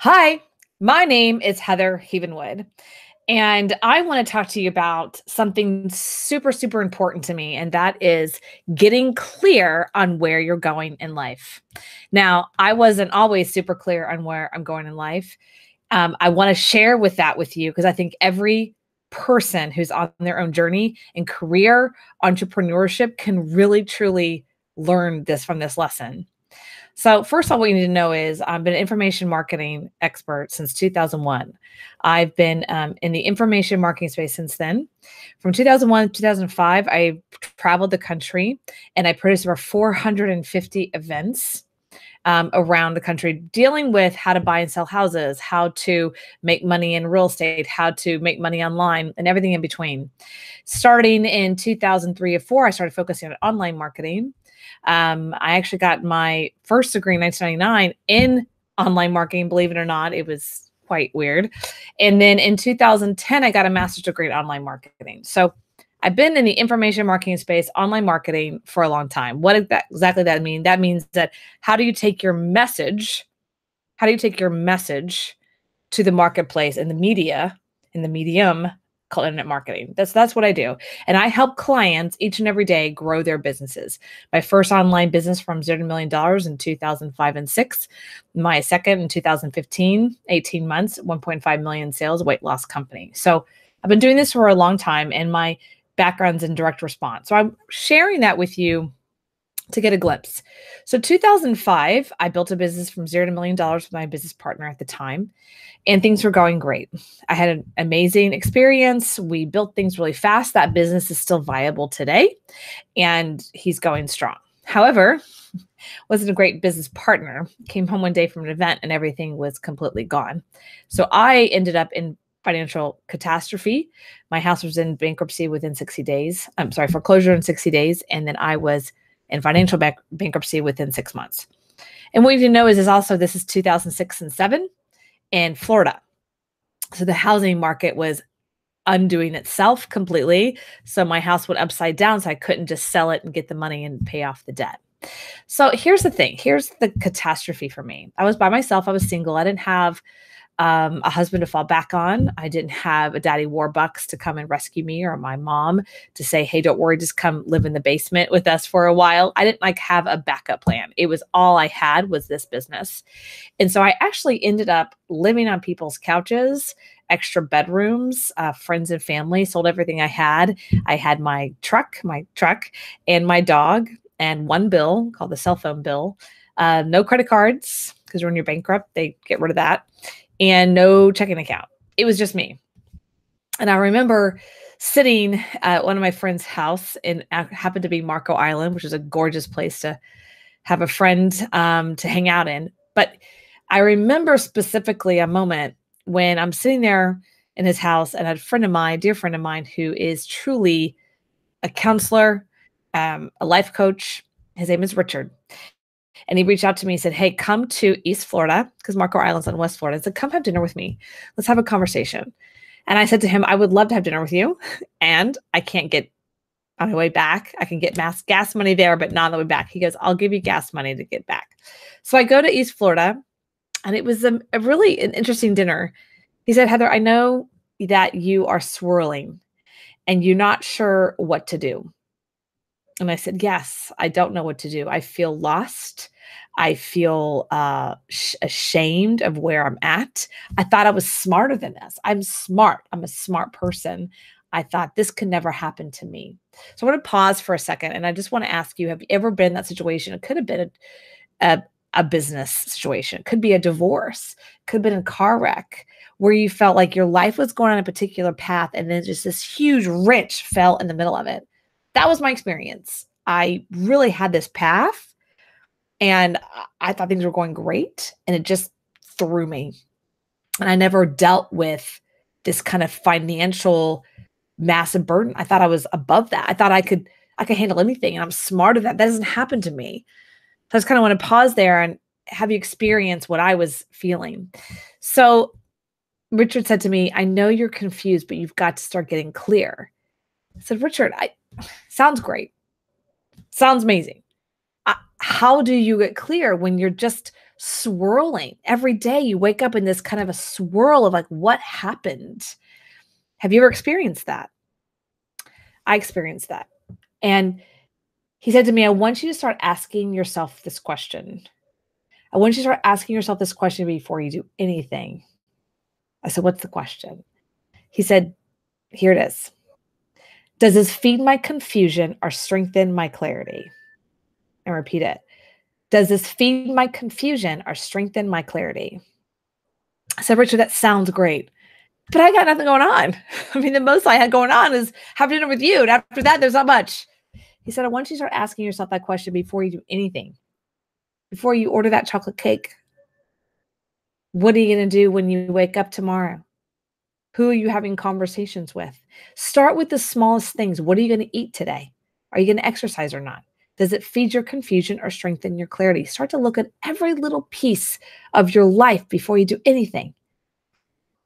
Hi, my name is Heather Havenwood, and I want to talk to you about something super, super important to me, and that is getting clear on where you're going in life. Now, I wasn't always super clear on where I'm going in life. I want to share with you because I think every person who's on their own journey in career entrepreneurship can really, truly learn this from this lesson. So first of all, what you need to know is I've been an information marketing expert since 2001. I've been in the information marketing space since then. From 2001 to 2005, I traveled the country and I produced over 450 events around the country dealing with how to buy and sell houses, how to make money in real estate, how to make money online, and everything in between. Starting in 2003 or 4, I started focusing on online marketing. I actually got my first degree in 1999 in online marketing, believe it or not. It was quite weird. And then in 2010, I got a master's degree in online marketing. So I've been in the information marketing space, online marketing for a long time. What exactly that mean? That means that how do you take your message? How do you take your message to the marketplace and the media in the medium called internet marketing? That's what I do. And I help clients each and every day grow their businesses. My first online business from $0 to $1 million in 2005 and 6. My second in 2015, 18 months, 1.5 million sales, weight loss company. So I've been doing this for a long time and my background's in direct response. So I'm sharing that with you to get a glimpse. So 2005, I built a business from $0 to $1 million with my business partner at the time, and things were going great. I had an amazing experience. We built things really fast. That business is still viable today, and he's going strong. However, wasn't a great business partner. Came home one day from an event and everything was completely gone. So I ended up in financial catastrophe. My house was in bankruptcy within 60 days. I'm sorry, foreclosure in 60 days. And then I was in financial bankruptcy within 6 months. And what you need to know is also this is 2006 and 7 in Florida. So the housing market was undoing itself completely. So my house went upside down. So I couldn't just sell it and get the money and pay off the debt. So here's the thing. Here's the catastrophe for me. I was by myself. I was single. I didn't have a husband to fall back on. I didn't have a daddy Warbucks to come and rescue me or my mom to say, hey, don't worry, just come live in the basement with us for a while. I didn't have a backup plan. It was all I had was this business. And so I actually ended up living on people's couches, extra bedrooms, friends and family, sold everything I had. I had my truck and my dog and one bill called the cell phone bill. No credit cards because when you're bankrupt, they get rid of that. And no checking account. It was just me. And I remember sitting at one of my friend's house and happened to be Marco Island, which is a gorgeous place to have a friend to hang out in. But I remember specifically a moment when I'm sitting there in his house and a friend of mine, dear friend of mine, who is truly a counselor, a life coach. His name is Richard. And he reached out to me and said, hey, come to East Florida, because Marco Island's in West Florida. I said, come have dinner with me. Let's have a conversation. And I said to him, I would love to have dinner with you. And I can't get on my way back. I can get gas money there, but not on the way back. He goes, I'll give you gas money to get back. So I go to East Florida, and it was a really an interesting dinner. He said, Heather, I know that you are swirling and you're not sure what to do. And I said, yes, I don't know what to do. I feel lost. I feel ashamed of where I'm at. I thought I was smarter than this. I'm smart. I'm a smart person. I thought this could never happen to me. So I want to pause for a second. And I just want to ask you, have you ever been in that situation? It could have been a business situation. It could be a divorce. It could have been a car wreck where you felt like your life was going on a particular path and then just this huge wrench fell in the middle of it. That was my experience. I really had this path and I thought things were going great and it just threw me. And I never dealt with this kind of financial massive burden. I thought I was above that. I thought I could handle anything and I'm smarter than that. That doesn't happen to me. So I just kind of want to pause there and have you experience what I was feeling. So Richard said to me, I know you're confused, but you've got to start getting clear. I said, Richard, sounds great. Sounds amazing. How do you get clear when you're just swirling. Every day you wake up in this kind of a swirl of like, what happened? Have you ever experienced that? I experienced that. And he said to me, I want you to start asking yourself this question. I want you to start asking yourself this question before you do anything. I said, what's the question? He said, here it is. Does this feed my confusion or strengthen my clarity? And repeat it. Does this feed my confusion or strengthen my clarity? I said, Richard, that sounds great, but I got nothing going on. I mean, the most I had going on is have dinner with you. And after that, there's not much. He said, I want you to start asking yourself that question before you do anything. Before you order that chocolate cake. What are you going to do when you wake up tomorrow? Who are you having conversations with? Start with the smallest things. What are you going to eat today? Are you going to exercise or not? Does it feed your confusion or strengthen your clarity? Start to look at every little piece of your life before you do anything.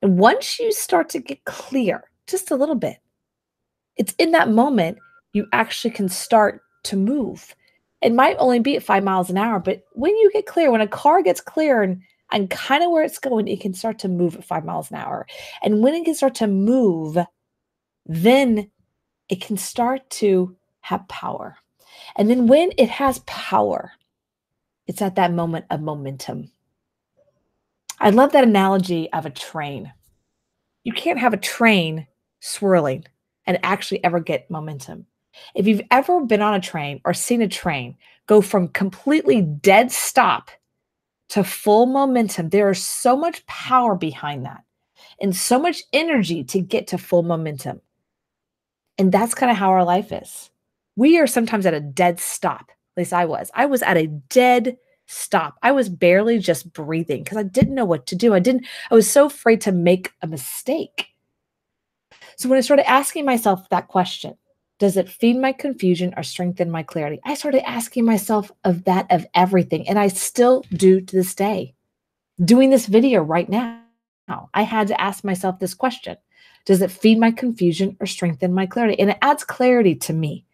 And once you start to get clear, just a little bit, it's in that moment you actually can start to move. It might only be at 5 miles an hour, but when you get clear, when a car gets clear and kind of where it's going, it can start to move at 5 miles an hour. And when it can start to move, then it can start to have power. And then when it has power, it's at that moment of momentum. I love that analogy of a train. You can't have a train swirling and actually ever get momentum. If you've ever been on a train or seen a train go from completely dead stop to full momentum, there is so much power behind that and so much energy to get to full momentum. And that's kind of how our life is. We are sometimes at a dead stop. At least I was. I was at a dead stop. I was barely just breathing because I didn't know what to do. I was so afraid to make a mistake. So when I started asking myself that question, does it feed my confusion or strengthen my clarity? I started asking myself of that of everything. And I still do to this day. Doing this video right now, I had to ask myself this question. Does it feed my confusion or strengthen my clarity? And it adds clarity to me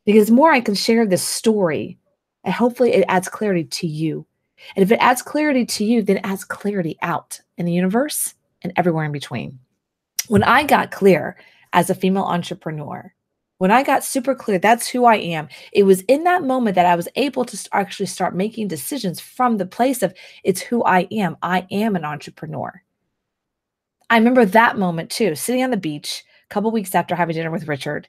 because the more I can share this story, and hopefully it adds clarity to you. And if it adds clarity to you, then it adds clarity out in the universe and everywhere in between. When I got clear as a female entrepreneur, when I got super clear, that's who I am. It was in that moment that I was able to actually start making decisions from the place of it's who I am. I am an entrepreneur. I remember that moment too, sitting on the beach a couple weeks after having dinner with Richard.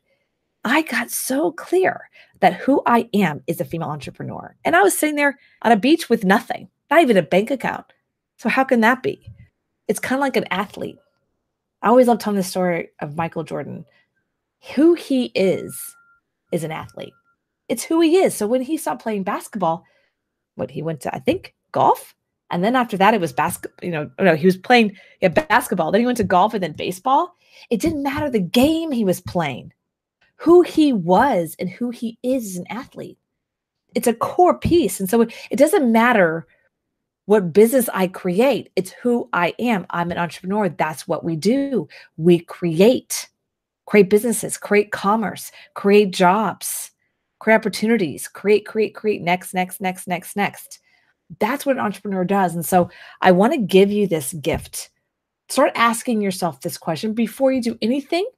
I got so clear that who I am is a female entrepreneur. And I was sitting there on a beach with nothing, not even a bank account. So how can that be? It's kind of like an athlete. I always love telling the story of Michael Jordan. Who he is an athlete. It's who he is. So when he stopped playing basketball, he went to, I think, golf. And then after that, it was basketball, he was playing basketball. Then he went to golf and then baseball. It didn't matter the game he was playing. Who he was and who he is an athlete. It's a core piece. And so it doesn't matter what business I create. It's who I am. I'm an entrepreneur. That's what we do. We create businesses, create commerce, create jobs, create opportunities, create, next. That's what an entrepreneur does. And so I want to give you this gift. Start asking yourself this question before you do anything,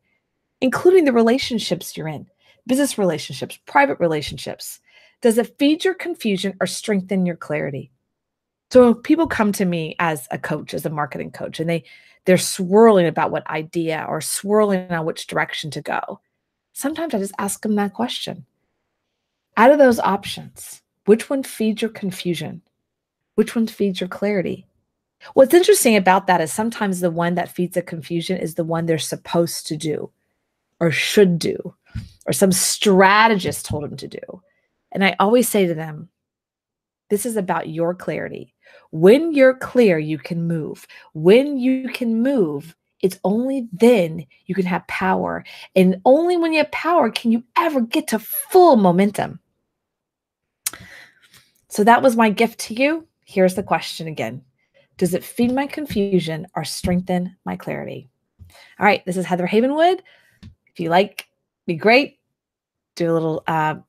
including the relationships you're in, business relationships, private relationships. Does it feed your confusion or strengthen your clarity? So people come to me as a coach, as a marketing coach, and they're swirling about what idea or swirling on which direction to go. Sometimes I just ask them that question. Out of those options, which one feeds your confusion? Which one feeds your clarity? What's interesting about that is sometimes the one that feeds the confusion is the one they're supposed to do or should do, or some strategist told them to do. And I always say to them, this is about your clarity. When you're clear, you can move. When you can move, it's only then you can have power. And only when you have power can you ever get to full momentum. So that was my gift to you. Here's the question again. Does it feed my confusion or strengthen my clarity? All right, this is Heather Havenwood. If you like, be great. Do a little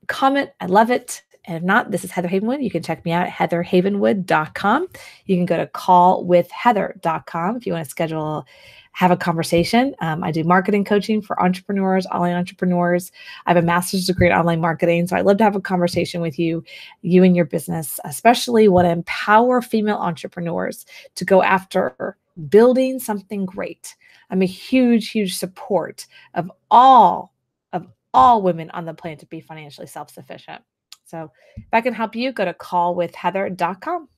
comment. I love it. And if not, this is Heather Havenwood. You can check me out at heatherhavenwood.com. You can go to callwithheather.com if you want to have a conversation. I do marketing coaching for entrepreneurs, online entrepreneurs. I have a master's degree in online marketing. So I'd love to have a conversation with you and your business, especially want to empower female entrepreneurs to go after building something great. I'm a huge, huge support of all women on the planet to be financially self-sufficient. So if I can help you, go to callwithheather.com.